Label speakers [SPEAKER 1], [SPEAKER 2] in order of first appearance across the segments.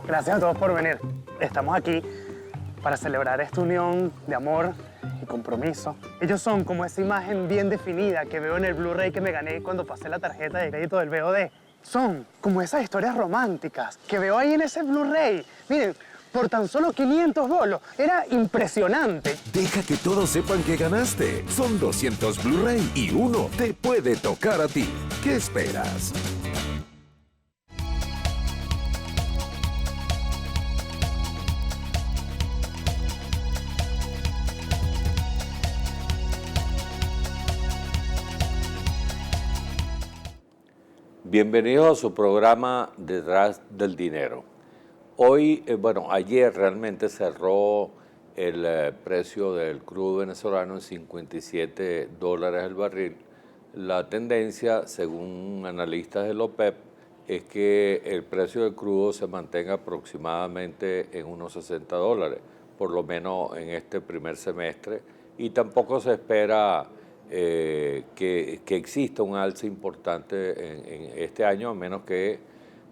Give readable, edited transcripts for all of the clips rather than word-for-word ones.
[SPEAKER 1] Gracias a todos por venir. Estamos aquí para celebrar esta unión de amor y compromiso. Ellos son como esa imagen bien definida que veo en el Blu-ray que me gané cuando pasé la tarjeta de crédito del VOD. Son como esas historias románticas que veo ahí en ese Blu-ray. Miren, por tan solo 500 bolos. Era impresionante.
[SPEAKER 2] Deja que todos sepan que ganaste. Son 200 Blu-ray y uno te puede tocar a ti. ¿Qué esperas?
[SPEAKER 3] Bienvenidos a su programa Detrás del Dinero. Hoy, ayer realmente cerró el precio del crudo venezolano en $57 el barril. La tendencia, según analistas del OPEP, es que el precio del crudo se mantenga aproximadamente en unos $60, por lo menos en este primer semestre, y tampoco se espera que exista un alza importante en este año, a menos que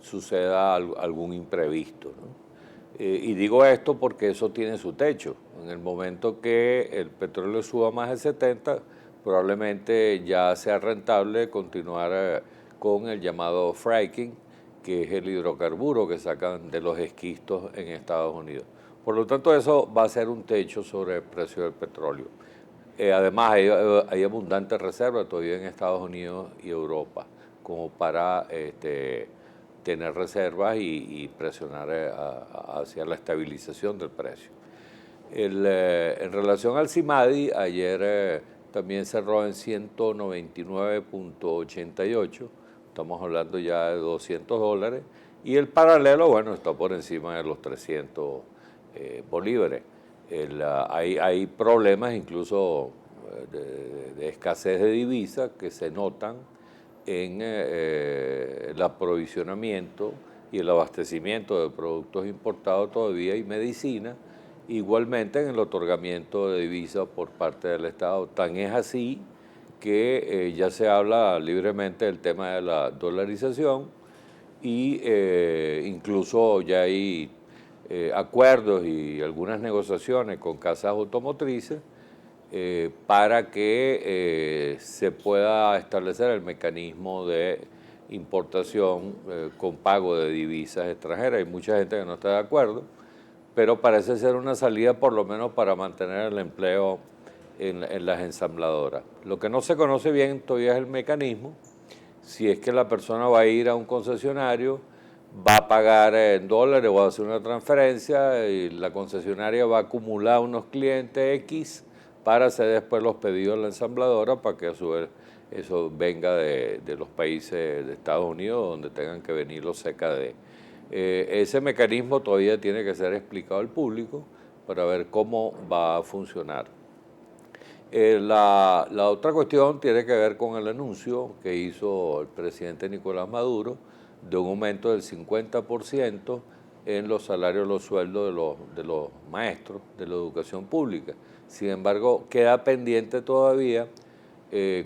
[SPEAKER 3] suceda algún imprevisto, ¿no? Y digo esto porque eso tiene su techo. En el momento que el petróleo suba más de 70, probablemente ya sea rentable continuar con el llamado fracking, que es el hidrocarburo que sacan de los esquistos en Estados Unidos. Por lo tanto, eso va a ser un techo sobre el precio del petróleo. Además, hay abundantes reservas todavía en Estados Unidos y Europa, como para tener reservas y presionar hacia la estabilización del precio. En relación al CIMADI, ayer también cerró en 199.88, estamos hablando ya de $200, y el paralelo, bueno, está por encima de los 300 bolívares. Hay problemas incluso de escasez de divisas que se notan en el aprovisionamiento y el abastecimiento de productos importados todavía y medicina, igualmente en el otorgamiento de divisas por parte del Estado. Tan es así que ya se habla libremente del tema de la dolarización y incluso ya hay acuerdos y algunas negociaciones con casas automotrices para que se pueda establecer el mecanismo de importación con pago de divisas extranjeras. Hay mucha gente que no está de acuerdo, pero parece ser una salida por lo menos para mantener el empleo en las ensambladoras. Lo que no se conoce bien todavía es el mecanismo. Si es que la persona va a ir a un concesionario, va a pagar en dólares o va a hacer una transferencia y la concesionaria va a acumular unos clientes X para hacer después los pedidos a la ensambladora para que a su vez eso venga de los países de Estados Unidos donde tengan que venir los CKD. Ese mecanismo todavía tiene que ser explicado al público para ver cómo va a funcionar. La otra cuestión tiene que ver con el anuncio que hizo el presidente Nicolás Maduro de un aumento del 50% en los salarios, los sueldos de los maestros de la educación pública. Sin embargo, queda pendiente todavía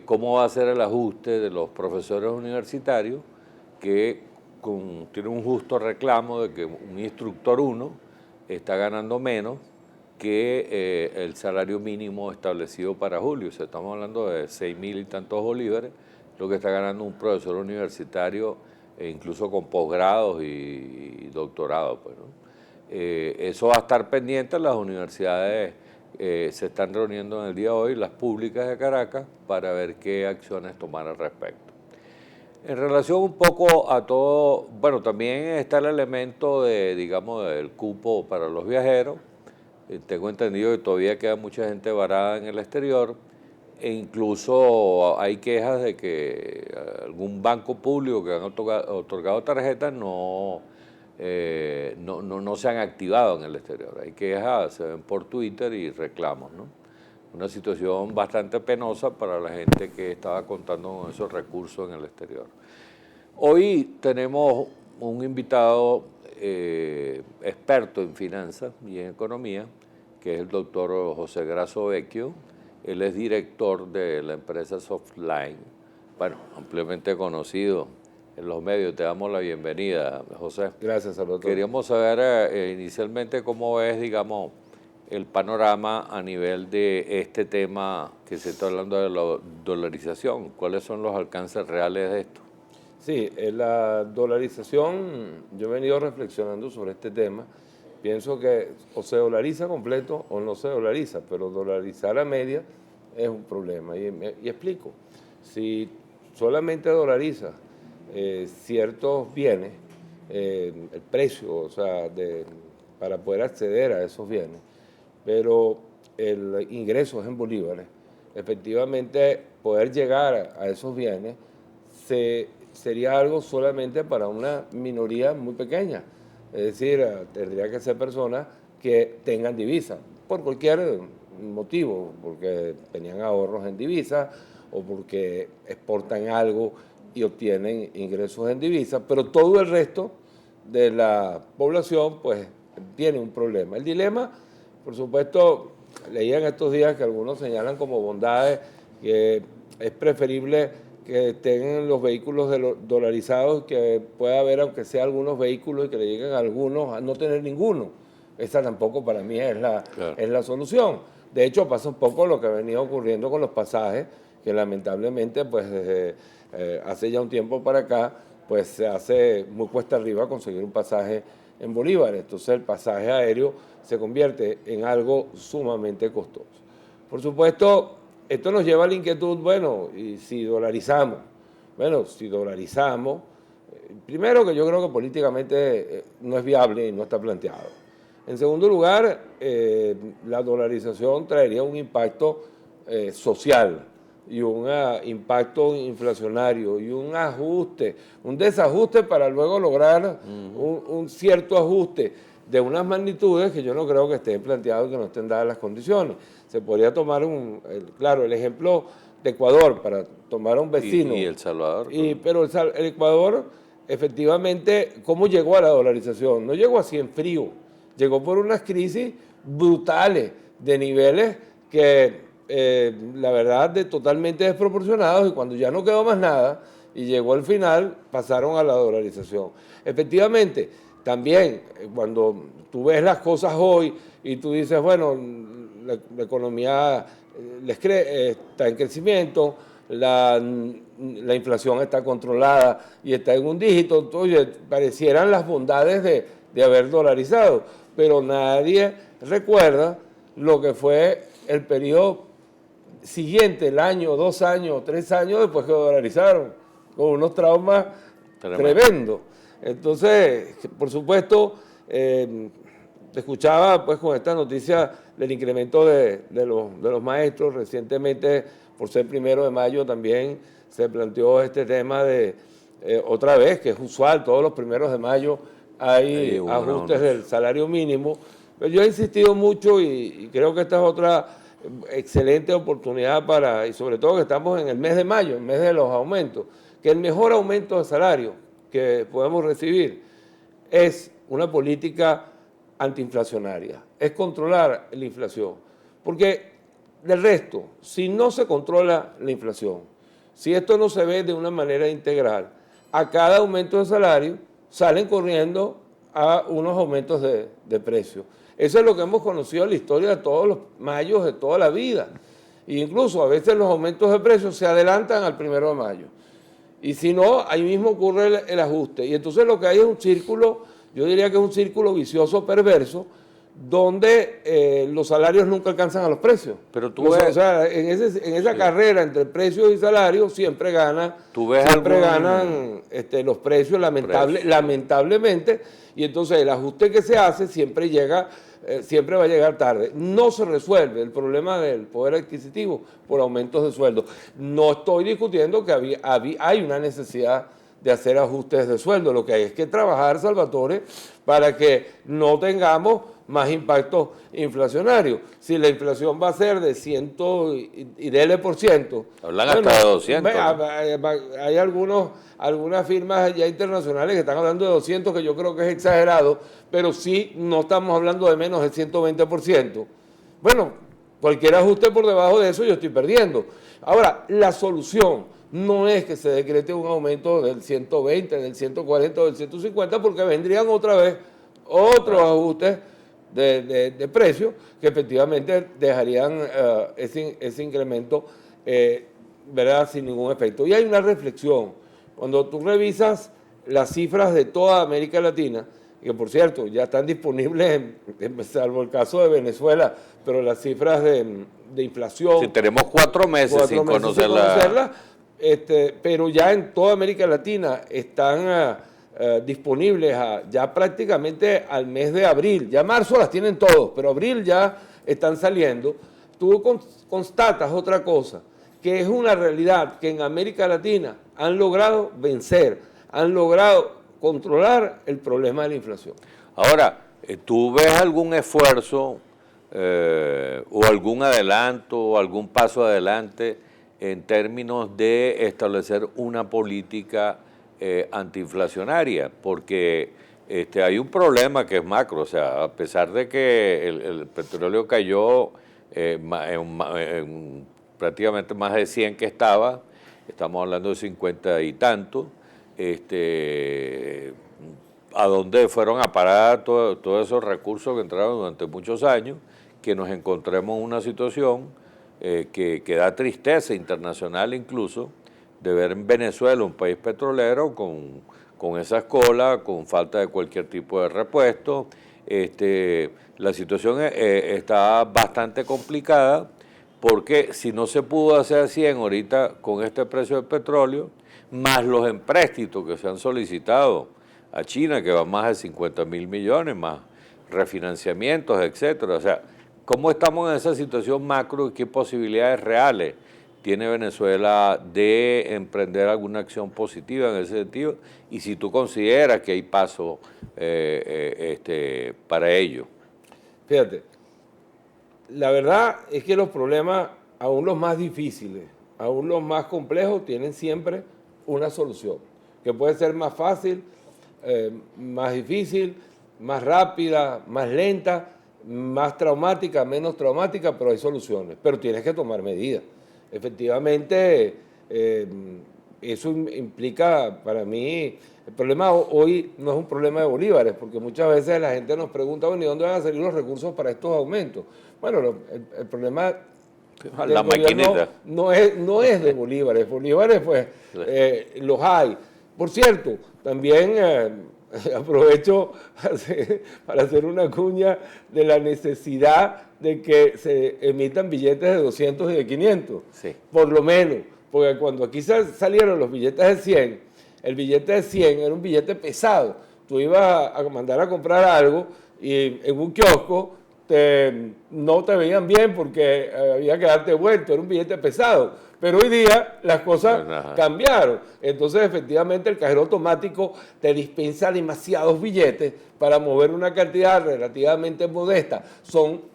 [SPEAKER 3] cómo va a ser el ajuste de los profesores universitarios que tienen un justo reclamo de que un instructor 1 está ganando menos que el salario mínimo establecido para julio. O sea, estamos hablando de 6.000 y tantos bolívares, lo que está ganando un profesor universitario, incluso con posgrados y doctorados, pues, ¿no? Eso va a estar pendiente. Las universidades se están reuniendo en el día de hoy, las públicas de Caracas, para ver qué acciones tomar al respecto. En relación un poco a todo, bueno, también está el elemento del cupo para los viajeros. Tengo entendido que todavía queda mucha gente varada en el exterior e incluso hay quejas de que algún banco público que han otorgado tarjetas no se han activado en el exterior. Hay quejas, se ven por Twitter y reclamos, ¿no? Una situación bastante penosa para la gente que estaba contando con esos recursos en el exterior. Hoy tenemos un invitado experto en finanzas y en economía, que es el doctor José Grasso Vecchio. Él es director de la empresa Softline, bueno, ampliamente conocido en los medios. Te damos la bienvenida, José.
[SPEAKER 4] Gracias, Salvador.
[SPEAKER 3] Queríamos saber inicialmente cómo ves, digamos, el panorama a nivel de este tema que se está hablando de la dolarización. ¿Cuáles son los alcances reales de esto?
[SPEAKER 4] Sí, la dolarización, yo he venido reflexionando sobre este tema. Pienso que o se dolariza completo o no se dolariza, pero dolarizar a media es un problema. Y explico, si solamente dolariza ciertos bienes, el precio, o sea, para poder acceder a esos bienes, pero el ingreso es en bolívares, efectivamente poder llegar a esos bienes sería algo solamente para una minoría muy pequeña. Es decir, tendría que ser personas que tengan divisas, por cualquier motivo, porque tenían ahorros en divisas o porque exportan algo y obtienen ingresos en divisas, pero todo el resto de la población pues tiene un problema. El dilema, por supuesto, leía en estos días que algunos señalan como bondades que es preferible que estén los vehículos dolarizados, que pueda haber, aunque sea algunos vehículos, y que le lleguen a algunos a no tener ninguno. Esa tampoco para mí es la solución. De hecho, pasa un poco lo que ha venido ocurriendo con los pasajes, que lamentablemente, pues desde hace ya un tiempo para acá, pues se hace muy cuesta arriba conseguir un pasaje en bolívares. Entonces el pasaje aéreo se convierte en algo sumamente costoso. Por supuesto, esto nos lleva a la inquietud, bueno, y si dolarizamos. Bueno, si dolarizamos, primero que yo creo que políticamente no es viable y no está planteado. En segundo lugar, la dolarización traería un impacto social y un impacto inflacionario y un ajuste, un desajuste para luego lograr un cierto ajuste de unas magnitudes que yo no creo que estén planteadas y que no estén dadas las condiciones. Se podría tomar claro, el ejemplo de Ecuador, para tomar a un vecino.
[SPEAKER 3] ¿Y El Salvador?
[SPEAKER 4] Pero el Ecuador, efectivamente, ¿cómo llegó a la dolarización? No llegó así en frío, llegó por unas crisis brutales de niveles que, la verdad, totalmente desproporcionados, y cuando ya no quedó más nada y llegó al final, pasaron a la dolarización. Efectivamente, también cuando tú ves las cosas hoy y tú dices, bueno, la economía está en crecimiento, la inflación está controlada y está en un dígito, entonces parecieran las bondades de haber dolarizado, pero nadie recuerda lo que fue el periodo siguiente, el año, 2 años, 3 años después que dolarizaron, con unos traumas tremendos. Entonces, por supuesto, escuchaba pues con esta noticia del incremento de los maestros. Recientemente, por ser 1 de mayo, también se planteó este tema de, otra vez, que es usual, todos los 1 de mayo hay ajustes del salario mínimo. Pero yo he insistido mucho y creo que esta es otra excelente oportunidad y sobre todo que estamos en el mes de mayo, el mes de los aumentos, que el mejor aumento de salario que podemos recibir es una política antiinflacionaria, es controlar la inflación, porque del resto, si no se controla la inflación, si esto no se ve de una manera integral, a cada aumento de salario salen corriendo a unos aumentos de precio. Eso es lo que hemos conocido en la historia de todos los mayos de toda la vida. E incluso a veces los aumentos de precios se adelantan al 1 de mayo. Y si no, ahí mismo ocurre el ajuste. Y entonces lo que hay es un círculo, yo diría que es un círculo vicioso, perverso, donde los salarios nunca alcanzan a los precios.
[SPEAKER 3] Pero tú ves,
[SPEAKER 4] o sea, en esa carrera entre precios y salarios siempre ganan los precios, lamentablemente, y entonces el ajuste que se hace siempre va a llegar tarde. No se resuelve el problema del poder adquisitivo por aumentos de sueldo. No estoy discutiendo que hay una necesidad de hacer ajustes de sueldo. Lo que hay es que trabajar, Salvatore, para que no tengamos más impacto inflacionario. Si la inflación va a ser de 100 y dele por ciento.
[SPEAKER 3] Hablan hasta de 200.
[SPEAKER 4] Hay algunas firmas ya internacionales que están hablando de 200, que yo creo que es exagerado, pero sí no estamos hablando de menos del 120%. Bueno, cualquier ajuste por debajo de eso yo estoy perdiendo. Ahora, la solución no es que se decrete un aumento del 120, del 140 o del 150, porque vendrían otra vez otros ajustes de precios que efectivamente dejarían ese incremento ¿verdad? Sin ningún efecto. Y hay una reflexión. Cuando tú revisas las cifras de toda América Latina, que por cierto ya están disponibles, salvo el caso de Venezuela, pero las cifras de inflación...
[SPEAKER 3] Sí, tenemos 4 meses sin conocerla.
[SPEAKER 4] Pero ya en toda América Latina están disponibles ya prácticamente al mes de abril. Ya marzo las tienen todos, pero abril ya están saliendo. Tú constatas otra cosa, que es una realidad que en América Latina han logrado vencer, han logrado controlar el problema de la inflación.
[SPEAKER 3] Ahora, ¿tú ves algún esfuerzo o algún adelanto o algún paso adelante en términos de establecer una política antiinflacionaria? Porque hay un problema que es macro, o sea, a pesar de que el petróleo cayó en prácticamente más de 100 que estaba, estamos hablando de 50 y tanto, a dónde fueron a parar todos esos recursos que entraron durante muchos años, que nos encontremos en una situación que da tristeza internacional incluso, de ver en Venezuela un país petrolero con esas colas, con falta de cualquier tipo de repuesto. La situación está bastante complicada, porque si no se pudo hacer 100 ahorita con este precio del petróleo, más los empréstitos que se han solicitado a China, que van más de 50.000 millones, más refinanciamientos, etcétera. O sea, ¿cómo estamos en esa situación macro y qué posibilidades reales tiene Venezuela de emprender alguna acción positiva en ese sentido? Y si tú consideras que hay paso para ello.
[SPEAKER 4] Fíjate, la verdad es que los problemas, aún los más difíciles, aún los más complejos, tienen siempre una solución, que puede ser más fácil, más difícil, más rápida, más lenta, más traumática, menos traumática, pero hay soluciones. Pero tienes que tomar medidas. Efectivamente, eso implica para mí, el problema hoy no es un problema de bolívares, porque muchas veces la gente nos pregunta, bueno, ¿y dónde van a salir los recursos para estos aumentos? Bueno, el problema
[SPEAKER 3] la maquinita
[SPEAKER 4] no es de bolívares. Bolívares, pues, los hay. Por cierto, también aprovecho para hacer una cuña de la necesidad de que se emitan billetes de 200 y de 500,
[SPEAKER 3] sí,
[SPEAKER 4] por lo menos, porque cuando aquí salieron los billetes de 100, el billete de 100 era un billete pesado. Tú ibas a mandar a comprar algo y en un kiosco no te veían bien porque había que darte vuelto, era un billete pesado. Pero hoy día las cosas cambiaron. Entonces, efectivamente, el cajero automático te dispensa demasiados billetes para mover una cantidad relativamente modesta.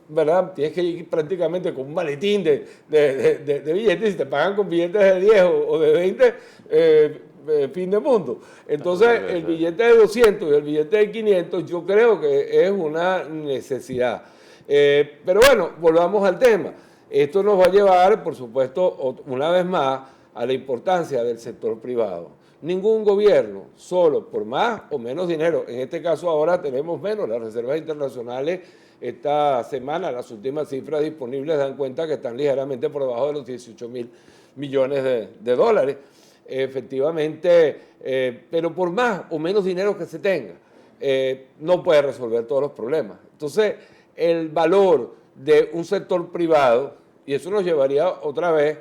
[SPEAKER 4] ¿Verdad? Tienes que ir prácticamente con un maletín de billetes y si te pagan con billetes de 10 o de 20, fin de mundo. Entonces, el billete de 200 y el billete de 500 yo creo que es una necesidad. Pero bueno, volvamos al tema. Esto nos va a llevar, por supuesto, una vez más, a la importancia del sector privado. Ningún gobierno, solo por más o menos dinero, en este caso ahora tenemos menos, las reservas internacionales esta semana, las últimas cifras disponibles dan cuenta que están ligeramente por debajo de los 18.000 millones de dólares. Efectivamente, pero por más o menos dinero que se tenga, no puede resolver todos los problemas. Entonces, el valor de un sector privado, y eso nos llevaría otra vez,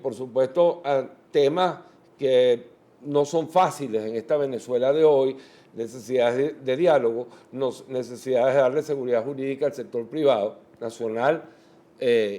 [SPEAKER 4] por supuesto, a temas que no son fáciles en esta Venezuela de hoy, necesidades de diálogo, necesidades de darle seguridad jurídica al sector privado, nacional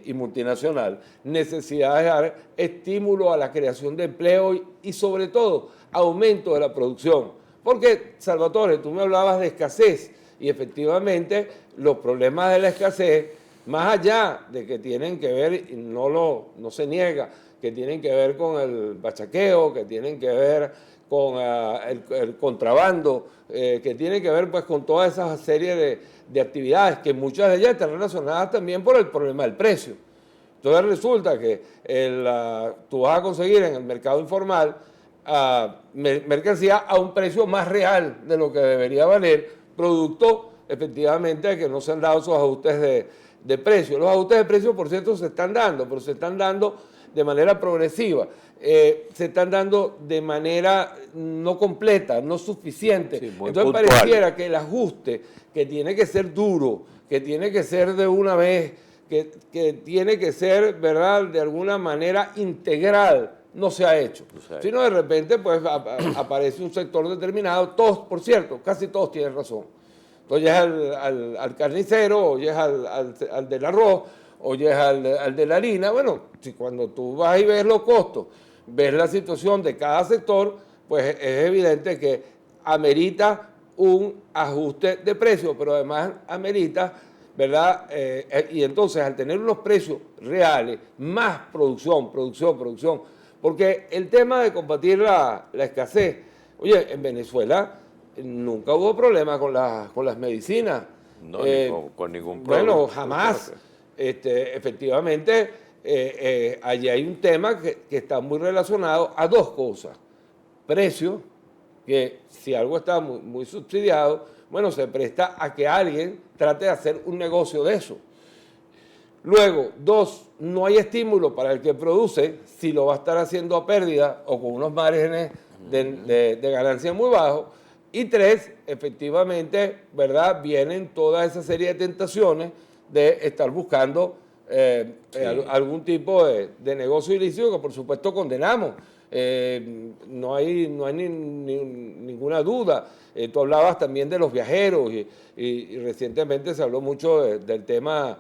[SPEAKER 4] y multinacional, necesidades de dar estímulo a la creación de empleo y sobre todo, aumento de la producción. Porque, Salvatore, tú me hablabas de escasez y efectivamente los problemas de la escasez, más allá de que tienen que ver, y no se niega, que tienen que ver con el bachaqueo, que tienen que ver con el contrabando, que tienen que ver pues con toda esa serie de actividades, que muchas de ellas están relacionadas también por el problema del precio. Entonces resulta que tú vas a conseguir en el mercado informal mercancía a un precio más real de lo que debería valer, producto efectivamente de que no se han dado esos ajustes de precio. Los ajustes de precio, por cierto, se están dando, pero se están dando de manera progresiva. Se están dando de manera no completa, no suficiente.
[SPEAKER 3] Sí, muy
[SPEAKER 4] entonces
[SPEAKER 3] puntual.
[SPEAKER 4] pareciera que el ajuste, que tiene que ser duro, que tiene que ser de una vez, que tiene que ser, ¿verdad?, de alguna manera integral, no se ha hecho. Sino de repente pues aparece un sector determinado, todos, por cierto, casi todos tienen razón. Entonces es al carnicero, o es al del arroz, o es al de la harina. Bueno, si cuando tú vas y ves los costos, ves la situación de cada sector, pues es evidente que amerita un ajuste de precios, pero además amerita, ¿verdad? Y entonces al tener unos precios reales, más producción, porque el tema de combatir la escasez, oye, en Venezuela nunca hubo problema con las medicinas.
[SPEAKER 3] No, ni con ningún problema.
[SPEAKER 4] Bueno, jamás. Efectivamente, allí hay un tema que está muy relacionado a dos cosas. Precio, que si algo está muy subsidiado, bueno, se presta a que alguien trate de hacer un negocio de eso. Luego, dos, no hay estímulo para el que produce si lo va a estar haciendo a pérdida o con unos márgenes de ganancia muy bajos. Y tres, efectivamente, ¿verdad?, vienen toda esa serie de tentaciones de estar buscando algún tipo de negocio ilícito que por supuesto condenamos. No hay ninguna duda. Tú hablabas también de los viajeros y recientemente se habló mucho del tema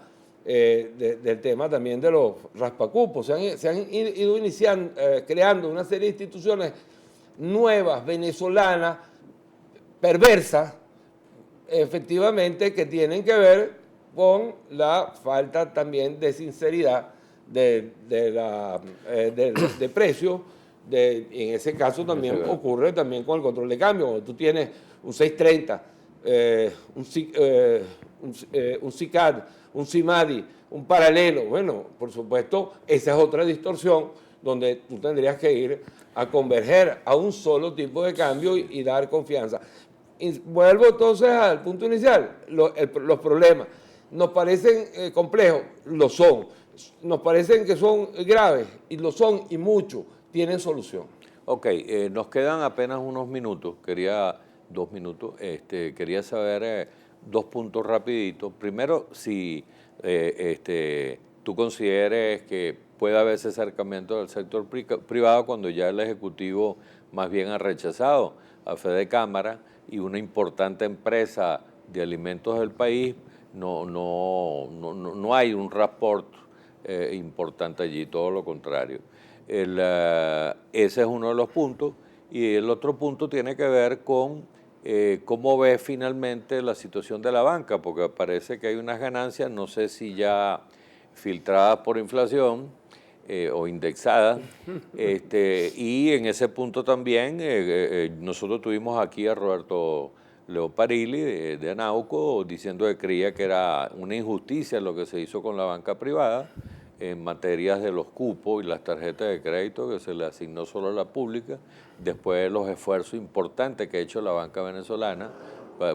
[SPEAKER 4] también de los raspacupos. Se han ido creando una serie de instituciones nuevas, venezolanas, perversas, efectivamente, que tienen que ver con la falta también de sinceridad de precios. En ese caso también ocurre también con el control de cambio. Cuando tú tienes un 630, un SICAD, un CIMADI, un paralelo, bueno, por supuesto, esa es otra distorsión donde tú tendrías que ir a converger a un solo tipo de cambio y dar confianza. Y vuelvo entonces al punto inicial, los problemas. ¿Nos parecen complejos? Lo son. ¿Nos parecen que son graves? Y lo son, y mucho. Tienen solución.
[SPEAKER 3] Ok, nos quedan apenas unos minutos, 2 minutos. Quería saber 2 puntos rapiditos. Primero, si tú consideres que puede haber ese acercamiento del sector privado cuando ya el Ejecutivo más bien ha rechazado a Fede Cámara y una importante empresa de alimentos del país, no hay un rapport importante allí, todo lo contrario. Ese es uno de los puntos. Y el otro punto tiene que ver con cómo ve finalmente la situación de la banca, porque parece que hay unas ganancias, no sé si ya filtradas por inflación o indexadas, y en ese punto también nosotros tuvimos aquí a Roberto Leoparilli de Anauco diciendo que creía que era una injusticia lo que se hizo con la banca privada en materias de los cupos y las tarjetas de crédito que se le asignó solo a la pública, después de los esfuerzos importantes que ha hecho la banca venezolana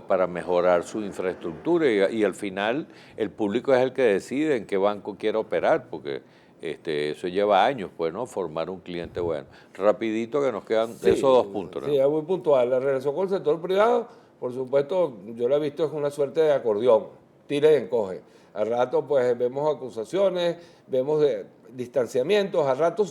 [SPEAKER 3] para mejorar su infraestructura y al final el público es el que decide en qué banco quiere operar, porque eso lleva años, pues, ¿no?, formar un cliente bueno. Rapidito que nos quedan esos 2 puntos, ¿no?
[SPEAKER 4] Sí, es muy puntual. La relación con el sector privado, por supuesto, yo la he visto es una suerte de acordeón, tira y encoge. Al rato, pues, vemos acusaciones, vemos distanciamientos, al rato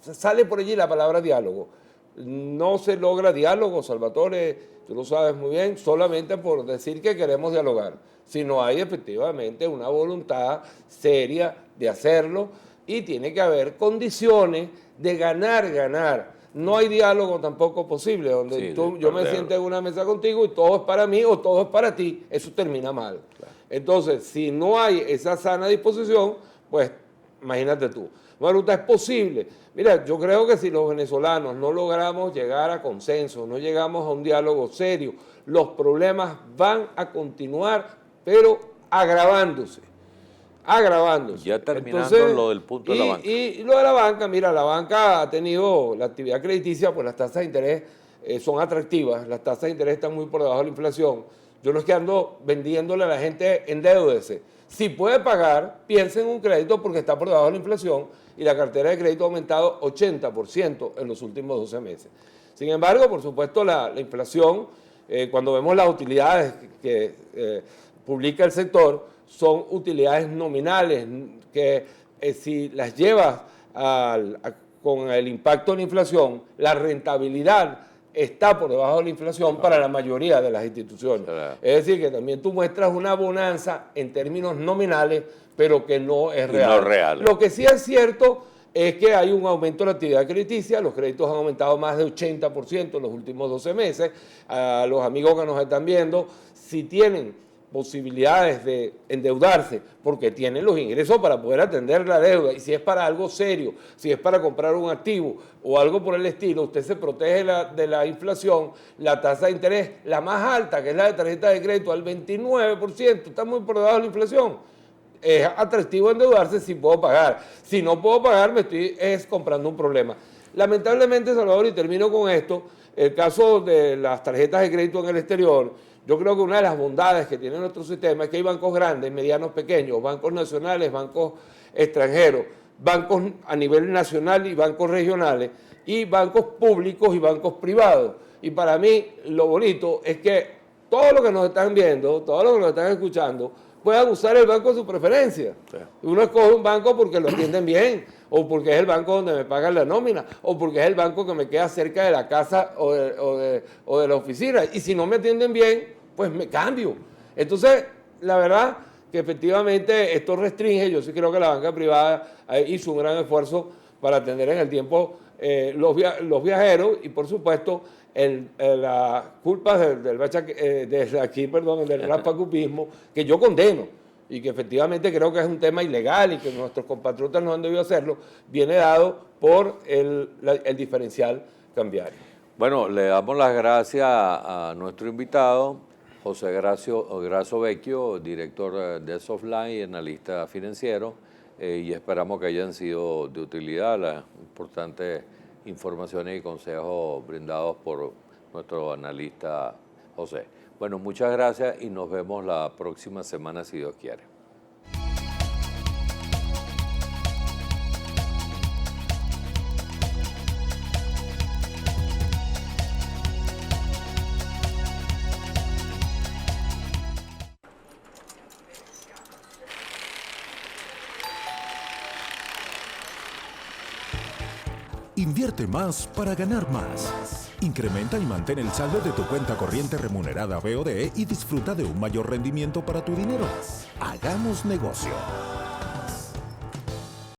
[SPEAKER 4] sale por allí la palabra diálogo. No se logra diálogo, Salvatore, tú lo sabes muy bien, solamente por decir que queremos dialogar, sino hay efectivamente una voluntad seria de hacerlo y tiene que haber condiciones de ganar. No hay diálogo tampoco posible, donde yo me siento en una mesa contigo y todo es para mí o todo es para ti, eso termina mal. Claro. Entonces, si no hay esa sana disposición, pues imagínate tú. Bueno, es posible. Mira, yo creo que si los venezolanos no logramos llegar a consenso, no llegamos a un diálogo serio, los problemas van a continuar, pero agravándose. agravándose.
[SPEAKER 3] Ya terminando lo del punto de la banca.
[SPEAKER 4] Y lo de la banca, mira, la banca ha tenido la actividad crediticia, pues las tasas de interés son atractivas, las tasas de interés están muy por debajo de la inflación. Yo no es que ando vendiéndole a la gente endeúdese. Si puede pagar, piense en un crédito porque está por debajo de la inflación y la cartera de crédito ha aumentado 80% en los últimos 12 meses. Sin embargo, por supuesto, la inflación, cuando vemos las utilidades que publica el sector, son utilidades nominales que si las llevas con el impacto de la inflación, la rentabilidad está por debajo de la inflación para la mayoría de las instituciones. Claro. Es decir, que también tú muestras una bonanza en términos nominales, pero que no es real.
[SPEAKER 3] No real.
[SPEAKER 4] Lo que sí es cierto es que hay un aumento de la actividad crediticia, los créditos han aumentado más de 80% en los últimos 12 meses. A los amigos que nos están viendo, si tienen posibilidades de endeudarse porque tienen los ingresos para poder atender la deuda, y si es para algo serio, si es para comprar un activo o algo por el estilo, usted se protege de la inflación. La tasa de interés, la más alta, que es la de tarjeta de crédito, al 29%, está muy por debajo de la inflación. Es atractivo endeudarse si puedo pagar. Si no puedo pagar, me estoy comprando un problema. Lamentablemente, Salvador, y termino con esto, el caso de las tarjetas de crédito en el exterior, yo creo que una de las bondades que tiene nuestro sistema es que hay bancos grandes, medianos, pequeños, bancos nacionales, bancos extranjeros, bancos a nivel nacional y bancos regionales, y bancos públicos y bancos privados. Y para mí lo bonito es que todos los que nos están viendo, todos los que nos están escuchando, puedan usar el banco de su preferencia. Sí. Uno escoge un banco porque lo atienden bien, o porque es el banco donde me pagan la nómina, o porque es el banco que me queda cerca de la casa o de la oficina. Y si no me atienden bien, pues me cambio. Entonces, la verdad que efectivamente esto restringe. Yo sí creo que la banca privada hizo un gran esfuerzo para atender en el tiempo los viajeros y, por supuesto, las culpas del raspacupismo, que yo condeno y que efectivamente creo que es un tema ilegal y que nuestros compatriotas no han debido hacerlo, viene dado por el diferencial cambiario.
[SPEAKER 3] Bueno, le damos las gracias a nuestro invitado, José Grasso Vecchio, director de Softline y analista financiero, y esperamos que hayan sido de utilidad las importantes informaciones y consejos brindados por nuestro analista José. Bueno, muchas gracias y nos vemos la próxima semana si Dios quiere.
[SPEAKER 2] Invierte más para ganar más. Incrementa y mantén el saldo de tu cuenta corriente remunerada BOD y disfruta de un mayor rendimiento para tu dinero. Hagamos negocio.